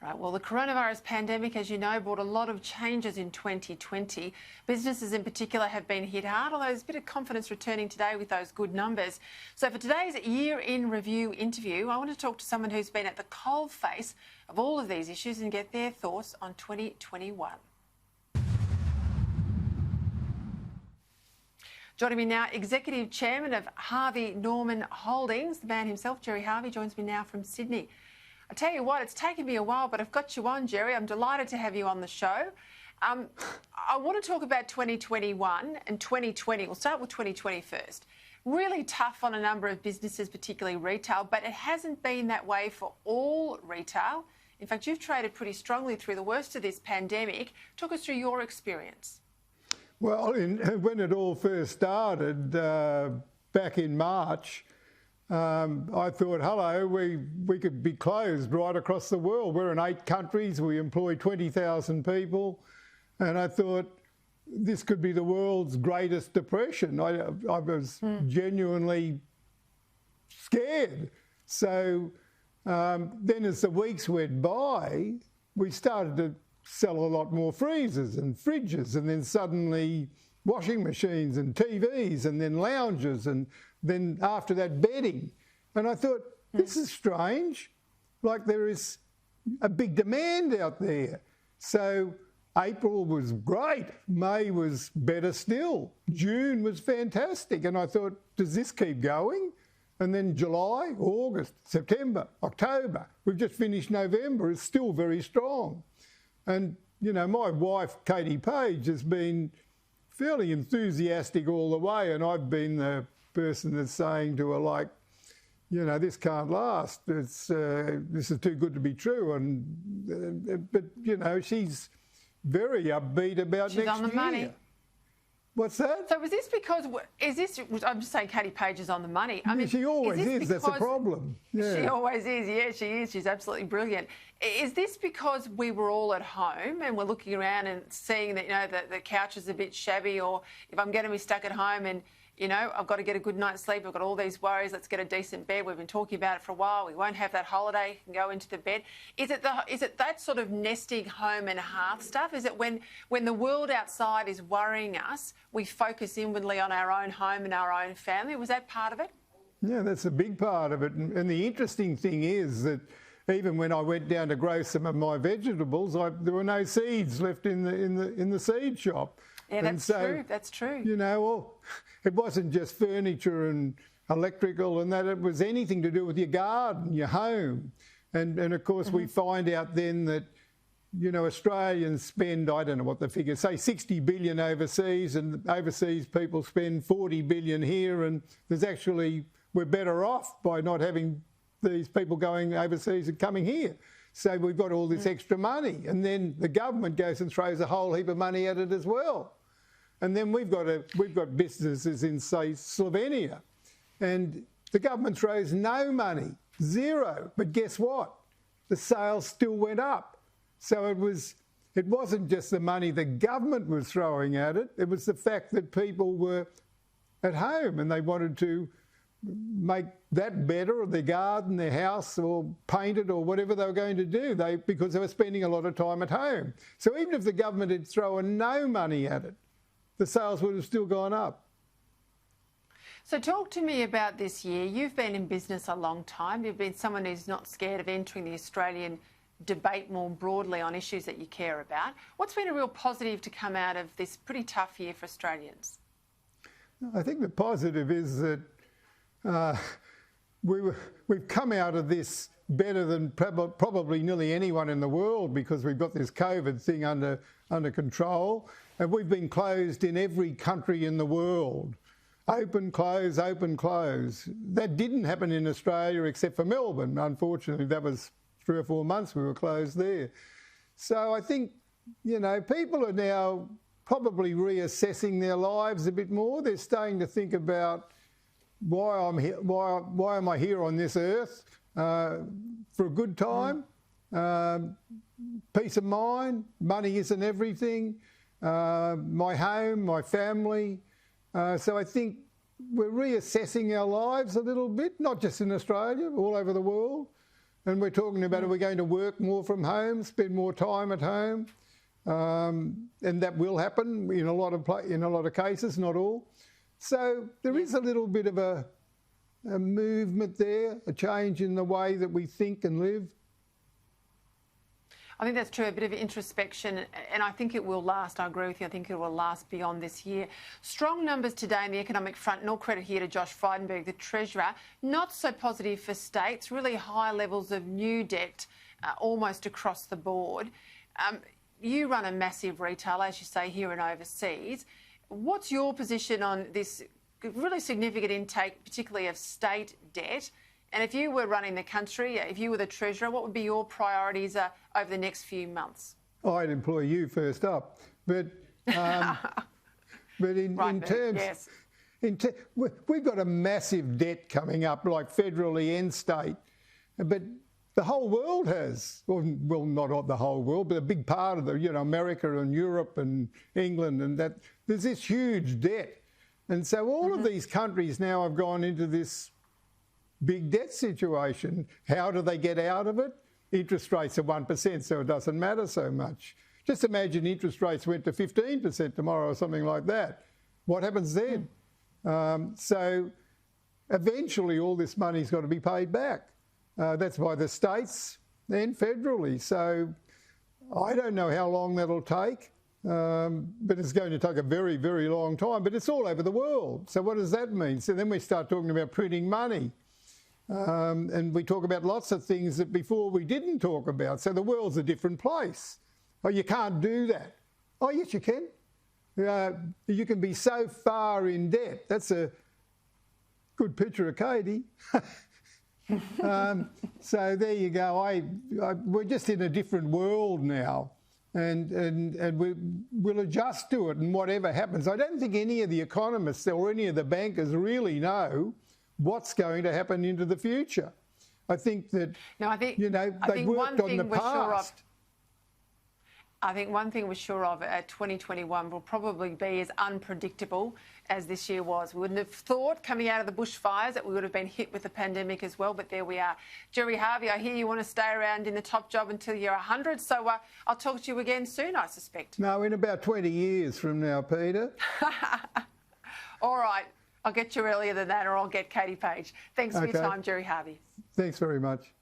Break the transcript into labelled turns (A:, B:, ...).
A: Right, well, the coronavirus pandemic, as you know, brought a lot of changes in 2020. Businesses in particular have been hit hard, although there's a bit of confidence returning today with those good numbers. So for today's Year in Review interview, I want to talk to someone who's been at the coalface of all of these issues and get their thoughts on 2021. Joining me now, Executive Chairman of Harvey Norman Holdings, the man himself, Gerry Harvey, joins me now from Sydney. I tell you what, it's taken me a while, but I've got you on, Gerry. I'm delighted to have you on the show. I want to talk about 2021 and 2020. We'll start with 2020 first. Really tough on a number of businesses, particularly retail, but it hasn't been that way for all retail. In fact, you've traded pretty strongly through the worst of this pandemic. Talk us through your experience.
B: Well, when it all first started back in March, I thought, hello, we could be closed right across the world. We're in 8 countries, we employ 20,000 people, and I thought this could be the world's greatest depression. I was genuinely scared. So then as the weeks went by, we started to sell a lot more freezers and fridges, and then suddenly washing machines and TVs, and then lounges, and then after that bedding. And I thought, this is strange. Like there is a big demand out there. So April was great. May was better still. June was fantastic. And I thought, does this keep going? And then July, August, September, October. We've just finished November. It's still very strong. And, you know, my wife, Katie Page, has been fairly enthusiastic all the way, and I've been the person that's saying to her, like, you know, this can't last. It's this is too good to be true. And but you know, she's very upbeat about next year. She's on the money. What's that?
A: So was this because, I'm just saying Katie Page is on the money. I mean,
B: she always is, that's the problem. Yeah.
A: She always is, yeah, she is. She's absolutely brilliant. Is this because we were all at home and we're looking around and seeing that, you know, the couch is a bit shabby, or if I'm going to be stuck at home and, you know, I've got to get a good night's sleep, I've got all these worries, let's get a decent bed. We've been talking about it for a while. We won't have that holiday, you can go into the bed. Is it that sort of nesting home and hearth stuff? Is it when the world outside is worrying us, we focus inwardly on our own home and our own family? Was that part of it?
B: Yeah, that's a big part of it. And the interesting thing is that even when I went down to grow some of my vegetables, there were no seeds left in the seed shop.
A: Yeah, that's true. That's true.
B: You know, well, it wasn't just furniture and electrical and that. It was anything to do with your garden, your home. And of course, we find out then that, you know, Australians spend, I don't know what the figure, say 60 billion overseas, and overseas people spend 40 billion here. And there's actually, we're better off by not having these people going overseas and coming here. So we've got all this extra money. And then the government goes and throws a whole heap of money at it as well. And then we've got businesses in, say, Slovenia, and the government throws no money, zero. But guess what? The sales still went up. So it wasn't just the money the government was throwing at it. It was the fact that people were at home and they wanted to make that better, or their garden, their house, or paint it, or whatever they were going to do, because they were spending a lot of time at home. So even if the government had thrown no money at it, the sales would have still gone up.
A: So talk to me about this year. You've been in business a long time. You've been someone who's not scared of entering the Australian debate more broadly on issues that you care about. What's been a real positive to come out of this pretty tough year for Australians?
B: I think the positive is that we've come out of this better than probably nearly anyone in the world, because we've got this COVID thing under control. And we've been closed in every country in the world. Open, close, open, close. That didn't happen in Australia except for Melbourne. Unfortunately, that was 3 or 4 months we were closed there. So I think, you know, people are now probably reassessing their lives a bit more. They're starting to think about why I'm here, why am I here on this earth, for a good time, peace of mind, money isn't everything. My home, my family. So I think we're reassessing our lives a little bit, not just in Australia, all over the world. And we're talking about are we going to work more from home, spend more time at home? And that will happen in a lot of cases, not all. So there is a little bit of a movement there, a change in the way that we think and live.
A: I think that's true, a bit of introspection, and I think it will last. I agree with you. I think it will last beyond this year. Strong numbers today on the economic front, and all credit here to Josh Frydenberg, the Treasurer. Not so positive for states, really high levels of new debt almost across the board. You run a massive retailer, as you say, here and overseas. What's your position on this really significant intake, particularly of state debt? And if you were running the country, if you were the Treasurer, what would be your priorities over the next few months?
B: I'd employ you first up. But in terms... Yes. We've got a massive debt coming up, like federally and state. But the whole world has, well, not the whole world, but a big part of America and Europe and England, and that there's this huge debt. And so all of these countries now have gone into this big debt situation. How do they get out of it? Interest rates are 1%, so it doesn't matter so much. Just imagine interest rates went to 15% tomorrow or something like that. What happens then? So eventually all this money's got to be paid back. That's by the states and federally. So I don't know how long that'll take, but it's going to take a very, very long time. But it's all over the world. So what does that mean? So then we start talking about printing money. And we talk about lots of things that before we didn't talk about. So the world's a different place. Oh, you can't do that. Oh, yes, you can. You can be so far in debt. That's a good picture of Katie. So there you go. We're just in a different world now, and we'll adjust to it. And whatever happens, I don't think any of the economists or any of the bankers really know what's going to happen into the future. I think that they've worked on the past.
A: I think one thing we're sure of, 2021 will probably be as unpredictable as this year was. We wouldn't have thought coming out of the bushfires that we would have been hit with the pandemic as well, but there we are. Gerry Harvey, I hear you want to stay around in the top job until you're 100, so I'll talk to you again soon, I suspect.
B: No, in about 20 years from now, Peter.
A: All right. I'll get you earlier than that, or I'll get Katie Page. Thanks for your time, Gerry Harvey.
B: Thanks very much.